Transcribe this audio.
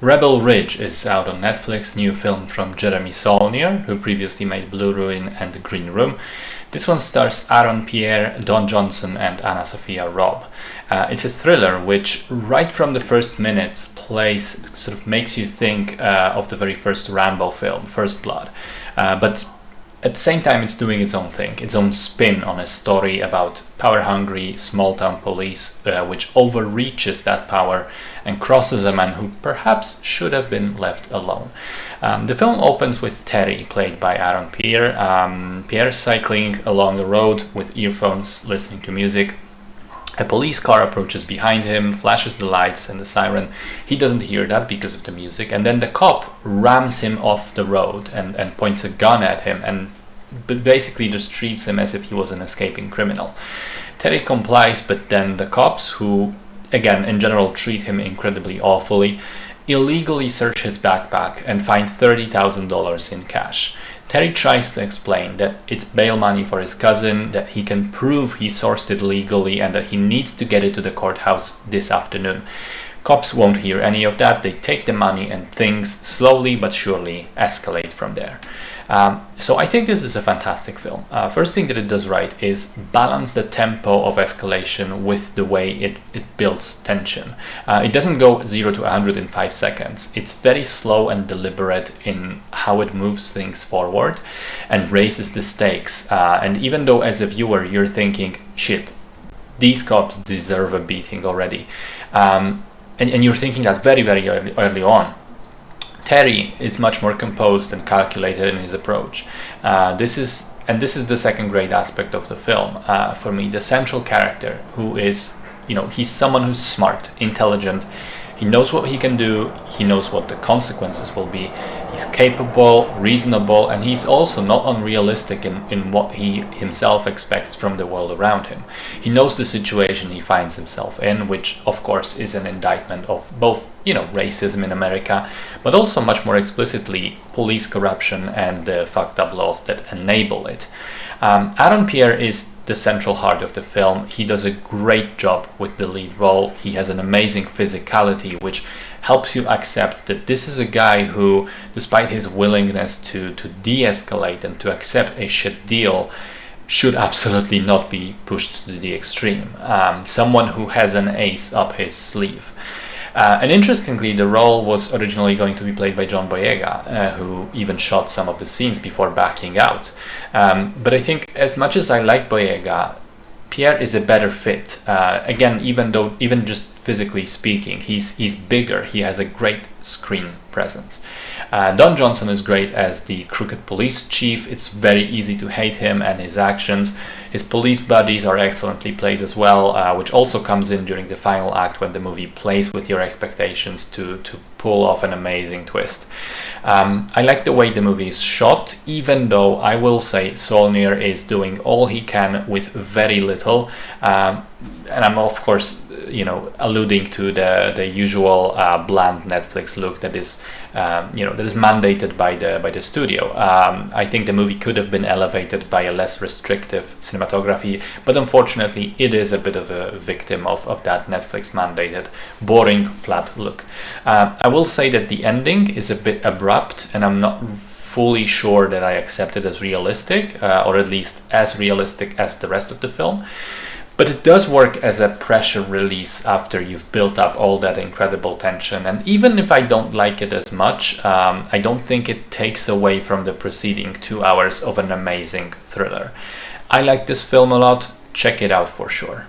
Rebel Ridge is out on Netflix, new film from Jeremy Saulnier, who previously made Blue Ruin and The Green Room. This one stars Aaron Pierre, Don Johnson and Anna Sophia Robb. It's a thriller which, right from the first minutes, makes you think of the very first Rambo film, First Blood. But at the same time, it's doing its own thing, its own spin on a story about power-hungry, small-town police, which overreaches that power and crosses a man who perhaps should have been left alone. The film opens with Terry, played by Aaron Pierre. Pierre cycling along a road with earphones, listening to music. A police car approaches behind him, flashes the lights and the siren. He doesn't hear that because of the music, and then the cop rams him off the road and points a gun at him and basically just treats him as if he was an escaping criminal. Terry complies, but then the cops, who again in general treat him incredibly awfully, illegally search his backpack and find $30,000 in cash. Terry tries to explain that it's bail money for his cousin, that he can prove he sourced it legally and that he needs to get it to the courthouse this afternoon. Cops won't hear any of that. They take the money and things slowly but surely escalate from there. So I think this is a fantastic film. First thing that it does right is balance the tempo of escalation with the way it builds tension. It doesn't go 0 to 100 in 5 seconds. It's very slow and deliberate in how it moves things forward and raises the stakes. And even though as a viewer you're thinking, shit, these cops deserve a beating already. And you're thinking that very, very early on. Terry is much more composed and calculated in his approach. This is the second great aspect of the film for me. The central character, who is, he's someone who's smart, intelligent. He knows what he can do. He knows what the consequences will be. He's capable, reasonable, and he's also not unrealistic in what he himself expects from the world around him. He knows the situation he finds himself in, which of course is an indictment of both, racism in America, but also much more explicitly police corruption and the fucked up laws that enable it. Aaron Pierre is the central heart of the film. He does a great job with the lead role. He has an amazing physicality, which helps you accept that this is a guy who, despite his willingness to de-escalate and to accept a shit deal, should absolutely not be pushed to the extreme. Someone who has an ace up his sleeve. And interestingly, the role was originally going to be played by John Boyega, who even shot some of the scenes before backing out. But I think as much as I like Boyega, Pierre is a better fit. Again, even just physically speaking, he's bigger. He has a great screen presence. Don Johnson is great as the crooked police chief. It's very easy to hate him and his actions. His police buddies are excellently played as well, which also comes in during the final act when the movie plays with your expectations to pull off an amazing twist. I like the way the movie is shot, even though I will say Saulnier is doing all he can with very little. And I'm of course, alluding to the usual bland Netflix look that is mandated by the studio. I think the movie could have been elevated by a less restrictive cinematography, but unfortunately, it is a bit of a victim of that Netflix mandated boring flat look. I will say that the ending is a bit abrupt, and I'm not fully sure that I accept it as realistic, or at least as realistic as the rest of the film. But it does work as a pressure release after you've built up all that incredible tension. And even if I don't like it as much, I don't think it takes away from the preceding 2 hours of an amazing thriller. I like this film a lot. Check it out for sure.